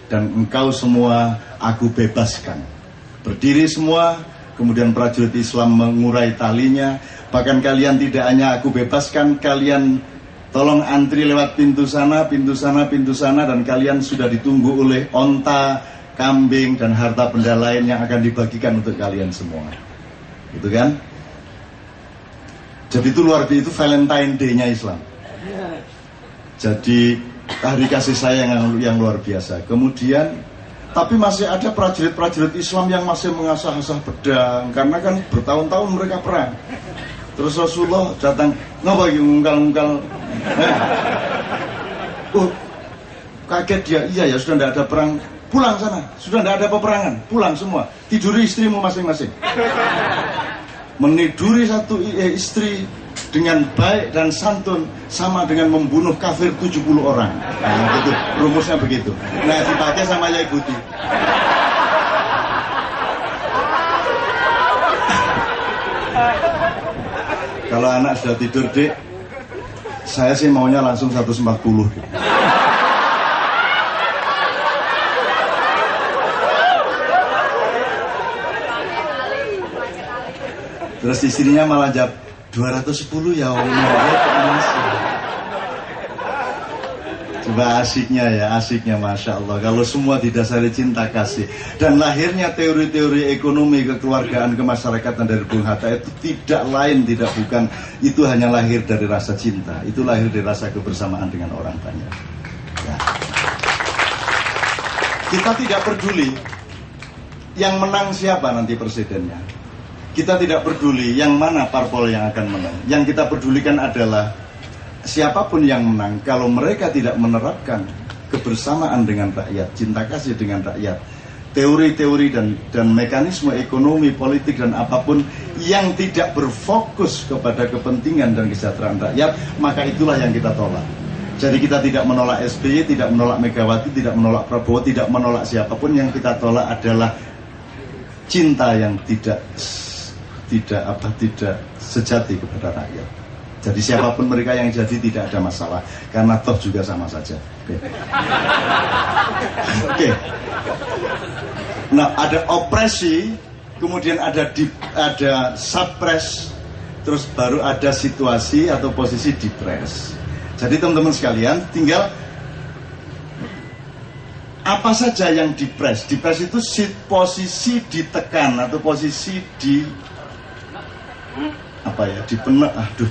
dan engkau semua aku bebaskan. Berdiri semua, kemudian prajurit Islam mengurai talinya. Bahkan kalian tidak hanya aku bebaskan, kalian tolong antri lewat pintu sana, pintu sana, pintu sana, dan kalian sudah ditunggu oleh onta, kambing, dan harta benda lain yang akan dibagikan untuk kalian semua. Gitu kan? Jadi itu luar biasa, itu Valentine Day-nya Islam. Jadi hari kasih sayang yang luar biasa. Kemudian, tapi masih ada prajurit-prajurit Islam yang masih mengasah-asah pedang, karena kan bertahun-tahun mereka perang. Terus Rasulullah datang, ngapa lagi ngungkal-ngungkal? Kaget dia, iya ya sudah tidak ada perang, pulang sana, sudah tidak ada peperangan, pulang semua, tiduri istrimu masing-masing. Meniduri satu istri dengan baik dan santun sama dengan membunuh kafir 70 orang. Nah, itu rumusnya begitu. Nah, dipakai sama Yai Budi. Kalau anak sudah tidur, Dek, saya sih maunya langsung 140. Terus istrinya malah jawab 210 ya Allah. Coba asiknya Masya Allah. Kalau semua didasari cinta kasih. Dan lahirnya teori-teori ekonomi, kekeluargaan, kemasyarakatan dari Bung Hatta itu tidak lain, tidak bukan. Itu hanya lahir dari rasa cinta. Itu lahir dari rasa kebersamaan dengan orang banyak. Ya. Kita tidak peduli yang menang siapa nanti presidennya. Kita tidak peduli yang mana parpol yang akan menang. Yang kita pedulikan adalah siapapun yang menang, kalau mereka tidak menerapkan kebersamaan dengan rakyat, cinta kasih dengan rakyat, teori-teori dan mekanisme ekonomi, politik dan apapun yang tidak berfokus kepada kepentingan dan kesejahteraan rakyat, maka itulah yang kita tolak. Jadi kita tidak menolak SBY, tidak menolak Megawati, tidak menolak Prabowo, tidak menolak siapapun. Yang kita tolak adalah cinta yang tidak sejati kepada rakyat. Jadi siapapun mereka yang jadi tidak ada masalah, karena toh juga sama saja. Oke. Nah, ada opresi, kemudian ada suppress, terus baru ada situasi atau posisi depres. Jadi teman-teman sekalian, tinggal apa saja yang depres. Depres itu posisi ditekan atau posisi dipenek.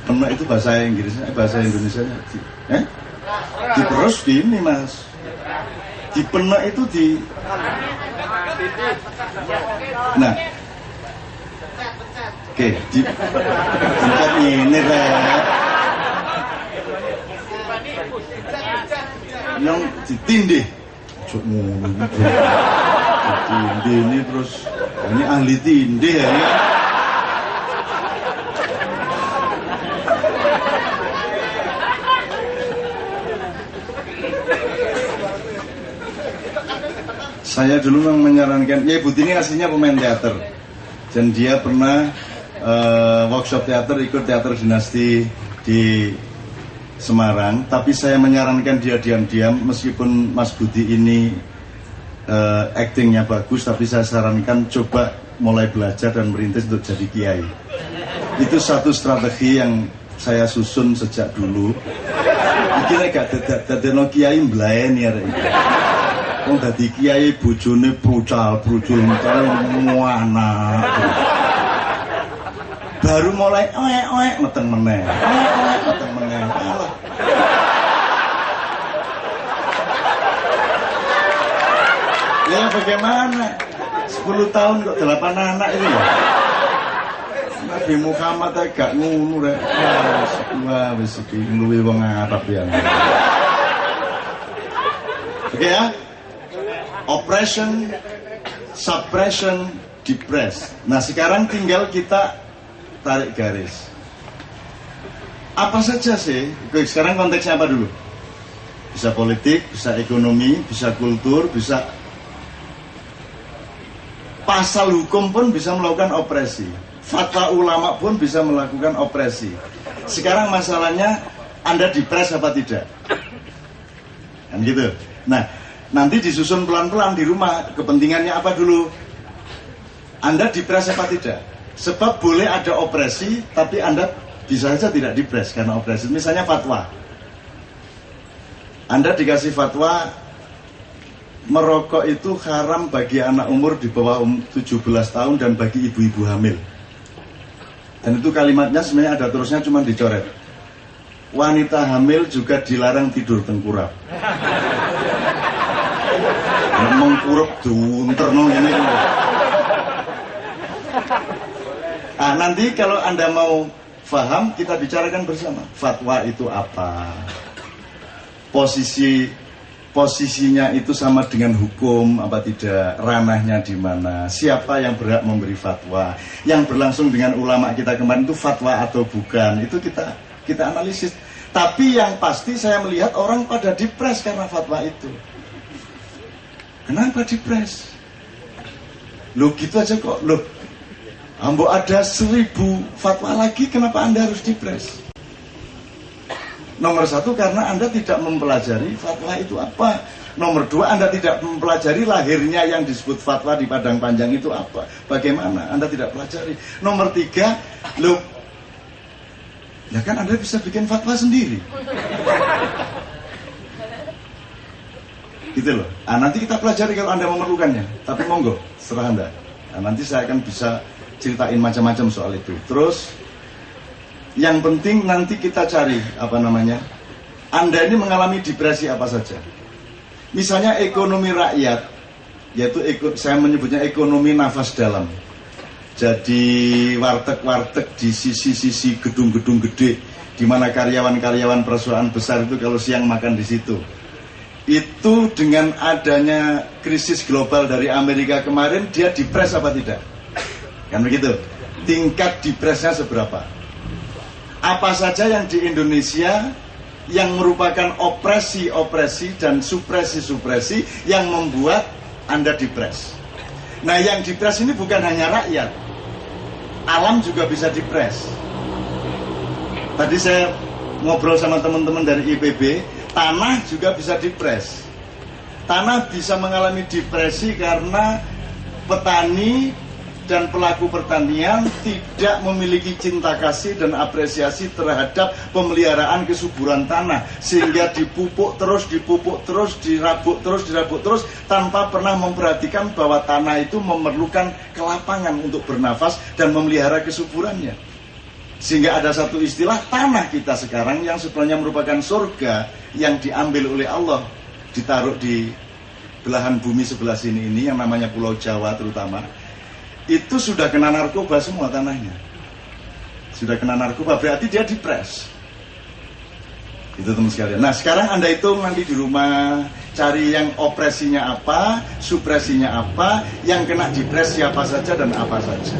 Penek itu bahasa Inggrisnya, bahasa Indonesianya diperus gini Mas. Dipenek itu nah, oke, dipencet ini yang ditindih. Ditindih ini terus ini ahli tindih ya. Saya dulu menyarankan, ya Ibu Tini aslinya pemain teater, dan dia pernah workshop teater, ikut teater dinasti di Semarang. Tapi saya menyarankan dia diam-diam, meskipun Mas Budi ini actingnya bagus, tapi saya sarankan coba mulai belajar dan merintis untuk jadi kiai. Itu satu strategi yang saya susun sejak dulu. Kira gak dadekno kiai mblaeni arek iki. Wong dadi kiai bojone brucal muana. Baru mulai meteng meneh. Meteng meneh. Ya bagaimana? 10 tahun kok 8 anak ini loh. Nabi Muhammad gak ngono rek. Wis iki luwih wong Arab ya. Oke ya? Oppression, suppression, depress. Nah sekarang tinggal kita tarik garis. Apa saja sih? Sekarang konteksnya apa dulu? Bisa politik, bisa ekonomi, bisa kultur, bisa pasal hukum pun bisa melakukan opresi. Fatwa ulama pun bisa melakukan opresi. Sekarang masalahnya Anda depres apa tidak? Kan gitu. Nah, Nanti disusun pelan-pelan di rumah, kepentingannya apa dulu? Anda dipres apa tidak? Sebab boleh ada opresi, tapi Anda bisa saja tidak dipres karena opresi. Misalnya fatwa, Anda dikasih fatwa merokok itu haram bagi anak umur di bawah 17 tahun dan bagi ibu-ibu hamil. Dan itu kalimatnya sebenarnya ada terusnya, cuma dicoret. Wanita hamil juga dilarang tidur tengkurap. Mengkurap dunterno ini. Ah, nanti kalau Anda mau paham, kita bicarakan bersama. Fatwa itu apa? Posisinya itu sama dengan hukum apa tidak? Ranahnya di mana? Siapa yang berhak memberi fatwa? Yang berlangsung dengan ulama kita kemarin itu fatwa atau bukan? Itu kita analisis. Tapi yang pasti saya melihat orang pada dipres karena fatwa itu. Kenapa dipres? Loh gitu aja kok. Loh, ambo ada 1000 fatwa lagi, kenapa Anda harus dipres? Nomor 1, karena Anda tidak mempelajari fatwa itu apa. Nomor 2, Anda tidak mempelajari lahirnya yang disebut fatwa di Padang Panjang itu apa. Bagaimana? Anda tidak pelajari. Nomor 3, loh, ya kan Anda bisa bikin fatwa sendiri. Gitu loh. Ah, nanti kita pelajari kalau Anda memerlukannya. Tapi monggo, serah Anda. Nah, nanti saya akan bisa ceritain macam-macam soal itu. Terus yang penting nanti kita cari Anda ini mengalami depresi apa saja. Misalnya ekonomi rakyat, yaitu saya menyebutnya ekonomi nafas dalam. Jadi warteg-warteg di sisi-sisi gedung-gedung gede, di mana karyawan-karyawan perusahaan besar itu kalau siang makan di situ. Itu dengan adanya krisis global dari Amerika kemarin, dia dipres apa tidak? Kan begitu. Tingkat depresnya seberapa? Apa saja yang di Indonesia yang merupakan opresi-opresi dan supresi-supresi yang membuat Anda depres. Nah, yang depres ini bukan hanya rakyat, alam juga bisa depres. Tadi saya ngobrol sama teman-teman dari IPB, tanah juga bisa depres. Tanah bisa mengalami depresi karena petani dan pelaku pertanian tidak memiliki cinta kasih dan apresiasi terhadap pemeliharaan kesuburan tanah, sehingga dipupuk terus, dirabuk terus tanpa pernah memperhatikan bahwa tanah itu memerlukan kelapangan untuk bernafas dan memelihara kesuburannya. Sehingga ada satu istilah tanah kita sekarang yang sebenarnya merupakan surga yang diambil oleh Allah, ditaruh di belahan bumi sebelah sini ini yang namanya Pulau Jawa terutama. Itu sudah kena narkoba semua tanahnya. Sudah kena narkoba, berarti dia dipres. Itu teman sekalian. Nah, sekarang Anda hitung nanti di rumah, cari yang opresinya apa, supresinya apa, yang kena dipres siapa saja dan apa saja.